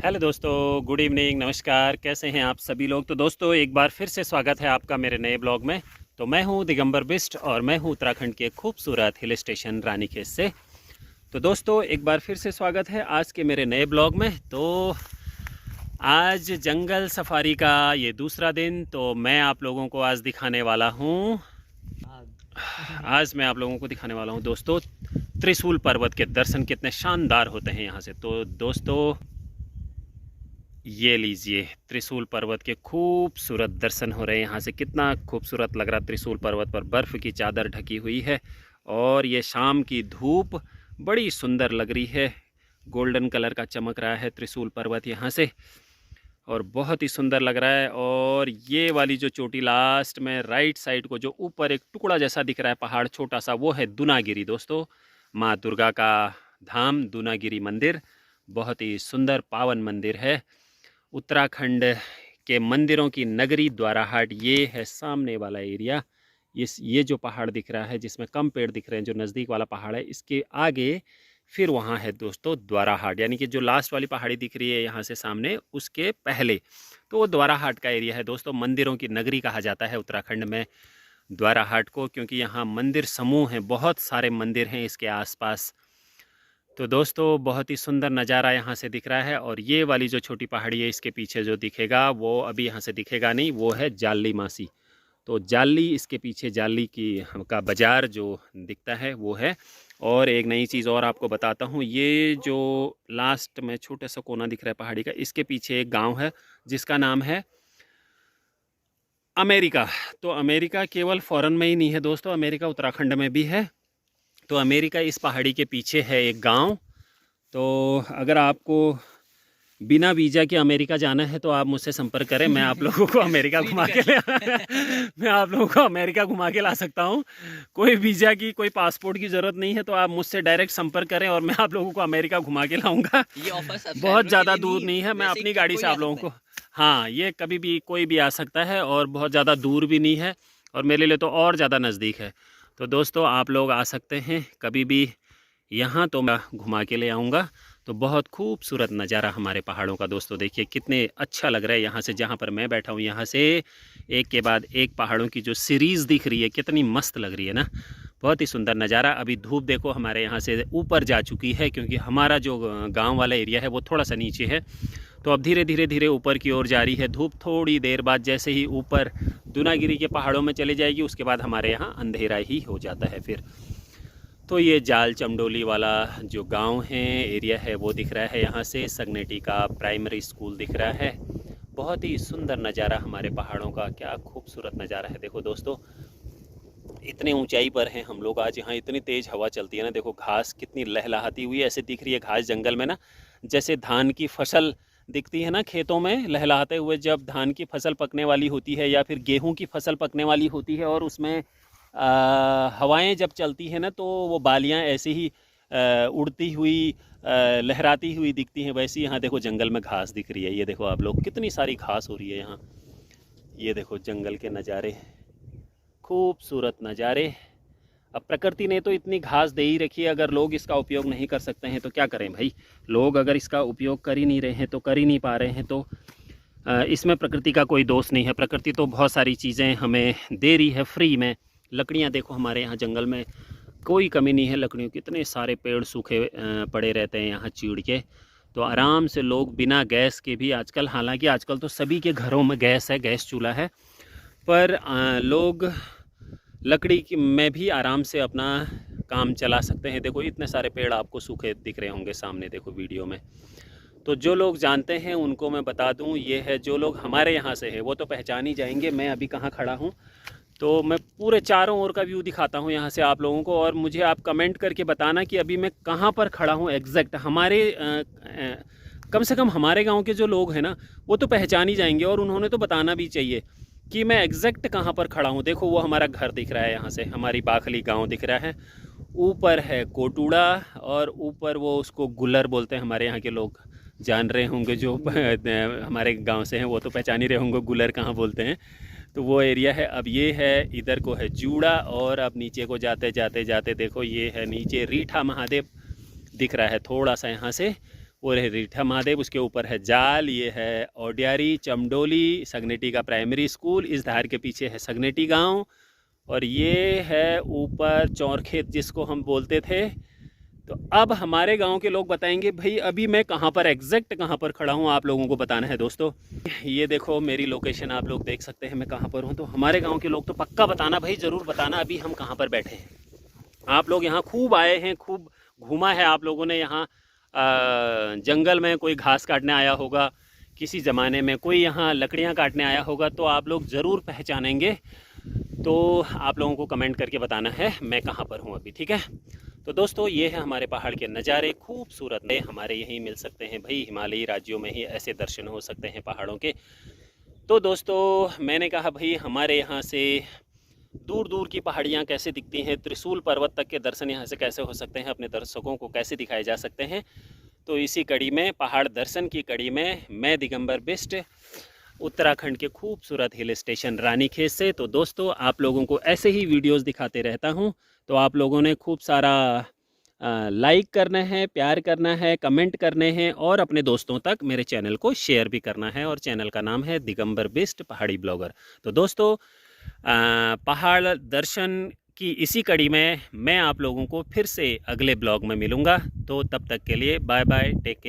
Hello दोस्तों, good evening, नमस्कार। कैसे हैं आप सभी लोग। तो दोस्तों एक बार फिर से स्वागत है आपका मेरे नए ब्लॉग में। तो मैं हूं दिगंबर बिष्ट और मैं हूं उत्तराखंड के खूबसूरत हिल स्टेशन रानीखेत से। तो दोस्तों एक बार फिर से स्वागत है आज के मेरे नए ब्लॉग में। तो आज जंगल सफारी का ये दूसरा दिन। तो मैं आप लोगों को आज दिखाने वाला हूँ दोस्तों त्रिशूल पर्वत के दर्शन कितने शानदार होते हैं यहाँ से। तो दोस्तों ये लीजिए, त्रिशूल पर्वत के खूबसूरत दर्शन हो रहे हैं यहाँ से। कितना खूबसूरत लग रहा है। त्रिशूल पर्वत पर बर्फ़ की चादर ढकी हुई है और ये शाम की धूप बड़ी सुंदर लग रही है। गोल्डन कलर का चमक रहा है त्रिशूल पर्वत यहाँ से और बहुत ही सुंदर लग रहा है। और ये वाली जो चोटी लास्ट में राइट साइड को जो ऊपर एक टुकड़ा जैसा दिख रहा है पहाड़ छोटा सा, वो है दुनागिरी दोस्तों, माँ दुर्गा का धाम दुनागिरी मंदिर। बहुत ही सुंदर पावन मंदिर है। उत्तराखंड के मंदिरों की नगरी द्वाराहाट ये है सामने वाला एरिया। ये जो पहाड़ दिख रहा है जिसमें कम पेड़ दिख रहे हैं, जो नज़दीक वाला पहाड़ है, इसके आगे फिर वहाँ है दोस्तों द्वाराहाट, यानी कि जो लास्ट वाली पहाड़ी दिख रही है यहाँ से सामने, उसके पहले तो वो द्वाराहाट का एरिया है दोस्तों। मंदिरों की नगरी कहा जाता है उत्तराखंड में द्वाराहाट को, क्योंकि यहाँ मंदिर समूह हैं, बहुत सारे मंदिर हैं इसके आसपास। तो दोस्तों बहुत ही सुंदर नज़ारा यहाँ से दिख रहा है। और ये वाली जो छोटी पहाड़ी है इसके पीछे जो दिखेगा वो अभी यहाँ से दिखेगा नहीं, वो है जाली मासी। तो जाली, इसके पीछे जाली की का बाज़ार जो दिखता है वो है। और एक नई चीज़ और आपको बताता हूँ, ये जो लास्ट में छोटा सा कोना दिख रहा है पहाड़ी का, इसके पीछे एक गांव है जिसका नाम है अमेरिका। तो अमेरिका केवल फ़ॉरेन में ही नहीं है दोस्तों, अमेरिका उत्तराखंड में भी है। तो अमेरिका इस पहाड़ी के पीछे है एक गांव। तो अगर आपको बिना वीज़ा के अमेरिका जाना है तो आप मुझसे संपर्क करें, मैं आप लोगों को अमेरिका घुमा के मैं आप लोगों को अमेरिका घुमा के ला सकता हूं। कोई वीज़ा की, कोई पासपोर्ट की ज़रूरत नहीं है। तो आप मुझसे डायरेक्ट संपर्क करें और मैं आप लोगों को अमेरिका घुमा के लाऊंगा। ये ऑफर बहुत ज़्यादा दूर नहीं है, मैं अपनी गाड़ी से आप लोगों को, हाँ, ये कभी भी कोई भी आ सकता है और बहुत ज़्यादा दूर भी नहीं है और मेरे लिए तो और ज़्यादा नज़दीक है। तो दोस्तों आप लोग आ सकते हैं कभी भी यहाँ, तो मैं घुमा के ले आऊँगा। तो बहुत खूबसूरत नज़ारा हमारे पहाड़ों का दोस्तों, देखिए कितने अच्छा लग रहा है यहाँ से। जहाँ पर मैं बैठा हूँ यहाँ से एक के बाद एक पहाड़ों की जो सीरीज़ दिख रही है, कितनी मस्त लग रही है ना। बहुत ही सुंदर नज़ारा। अभी धूप देखो हमारे यहाँ से ऊपर जा चुकी है, क्योंकि हमारा जो गांव वाला एरिया है वो थोड़ा सा नीचे है। तो अब धीरे धीरे ऊपर की ओर जा रही है धूप। थोड़ी देर बाद जैसे ही ऊपर दुनागिरी के पहाड़ों में चली जाएगी, उसके बाद हमारे यहाँ अंधेरा ही हो जाता है फिर। तो ये जाल चमडोली वाला जो गांव है, एरिया है, वो दिख रहा है यहाँ से। सगनेटी का प्राइमरी स्कूल दिख रहा है। बहुत ही सुंदर नज़ारा हमारे पहाड़ों का, क्या खूबसूरत नज़ारा है। देखो दोस्तों इतने ऊंचाई पर हैं हम लोग आज, यहाँ इतनी तेज़ हवा चलती है ना। देखो घास कितनी लहलहाती हुई ऐसे दिख रही है घास जंगल में ना, जैसे धान की फसल दिखती है ना खेतों में लहलहाते हुए। जब धान की फसल पकने वाली होती है या फिर गेहूं की फसल पकने वाली होती है और उसमें हवाएं जब चलती हैं ना, तो वो बालियां ऐसे ही उड़ती हुई लहराती हुई दिखती हैं। वैसे यहाँ देखो जंगल में घास दिख रही है। ये देखो आप लोग, कितनी सारी घास हो रही है यहाँ। ये देखो जंगल के नज़ारे, खूबसूरत नज़ारे। अब प्रकृति ने तो इतनी घास दे ही रखी है, अगर लोग इसका उपयोग नहीं कर सकते हैं तो क्या करें भाई। लोग अगर इसका उपयोग कर ही नहीं रहे हैं, तो कर ही नहीं पा रहे हैं, तो इसमें प्रकृति का कोई दोष नहीं है। प्रकृति तो बहुत सारी चीज़ें हमें दे रही है फ्री में। लकड़ियाँ देखो हमारे यहाँ जंगल में कोई कमी नहीं है लकड़ियों की, इतने सारे पेड़ सूखे पड़े रहते हैं यहाँ चीड़ के। तो आराम से लोग बिना गैस के भी आजकल, हालांकि आजकल तो सभी के घरों में गैस है, गैस चूल्हा है, पर लोग लकड़ी की में भी आराम से अपना काम चला सकते हैं। देखो इतने सारे पेड़ आपको सूखे दिख रहे होंगे सामने, देखो वीडियो में। तो जो लोग जानते हैं उनको मैं बता दूं, ये है जो लोग हमारे यहाँ से हैं वो तो पहचान ही जाएंगे मैं अभी कहाँ खड़ा हूँ। तो मैं पूरे चारों ओर का व्यू दिखाता हूँ यहाँ से आप लोगों को, और मुझे आप कमेंट करके बताना कि अभी मैं कहाँ पर खड़ा हूँ एग्जैक्ट। हमारे कम से कम हमारे गांव के जो लोग हैं ना वो तो पहचान ही जाएंगे, और उन्होंने तो बताना भी चाहिए कि मैं एग्जैक्ट कहाँ पर खड़ा हूँ। देखो वो हमारा घर दिख रहा है, यहाँ से हमारी बाखली गांव दिख रहा है। ऊपर है कोटूड़ा और ऊपर वो उसको गुल्लर बोलते हैं, हमारे यहाँ के लोग जान रहे होंगे, जो हमारे गांव से हैं वो तो पहचान ही रहे होंगे गुल्लर कहाँ बोलते हैं। तो वो एरिया है। अब ये है, इधर को है जूड़ा, और अब नीचे को जाते जाते जाते देखो ये है नीचे रीठा महादेव दिख रहा है थोड़ा सा यहाँ से पूरे रीठा महादेव, उसके ऊपर है जाल, ये है ओडियारी चमडोली सगनेटी का प्राइमरी स्कूल, इस धार के पीछे है सगनेटी गांव, और ये है ऊपर चौरखेत जिसको हम बोलते थे। तो अब हमारे गांव के लोग बताएंगे भाई अभी मैं कहाँ पर एग्जैक्ट कहाँ पर खड़ा हूँ, आप लोगों को बताना है दोस्तों। ये देखो मेरी लोकेशन आप लोग देख सकते हैं मैं कहाँ पर हूँ। तो हमारे गांव के लोग तो पक्का बताना भाई, ज़रूर बताना अभी हम कहाँ पर बैठे हैं। आप लोग यहाँ खूब आए हैं, खूब घूमा है आप लोगों ने यहाँ। जंगल में कोई घास काटने आया होगा किसी ज़माने में, कोई यहाँ लकड़ियाँ काटने आया होगा, तो आप लोग ज़रूर पहचानेंगे। तो आप लोगों को कमेंट करके बताना है मैं कहाँ पर हूँ अभी, ठीक है। तो दोस्तों ये है हमारे पहाड़ के नज़ारे, खूबसूरत है, हमारे यहीं मिल सकते हैं भाई, हिमालयी राज्यों में ही ऐसे दर्शन हो सकते हैं पहाड़ों के। तो दोस्तों मैंने कहा भाई हमारे यहाँ से दूर दूर की पहाड़ियाँ कैसे दिखती हैं, त्रिशूल पर्वत तक के दर्शन यहाँ से कैसे हो सकते हैं, अपने दर्शकों को कैसे दिखाए जा सकते हैं। तो इसी कड़ी में, पहाड़ दर्शन की कड़ी में, मैं दिगंबर बिष्ट उत्तराखंड के खूबसूरत हिल स्टेशन रानीखेत से। तो दोस्तों आप लोगों को ऐसे ही वीडियोस दिखाते रहता हूं, तो आप लोगों ने खूब सारा लाइक करना है, प्यार करना है, कमेंट करने हैं, और अपने दोस्तों तक मेरे चैनल को शेयर भी करना है। और चैनल का नाम है दिगंबर बिष्ट पहाड़ी ब्लॉगर। तो दोस्तों पहाड़ दर्शन की इसी कड़ी में मैं आप लोगों को फिर से अगले ब्लॉग में मिलूँगा। तो तब तक के लिए बाय बाय, टेक केयर।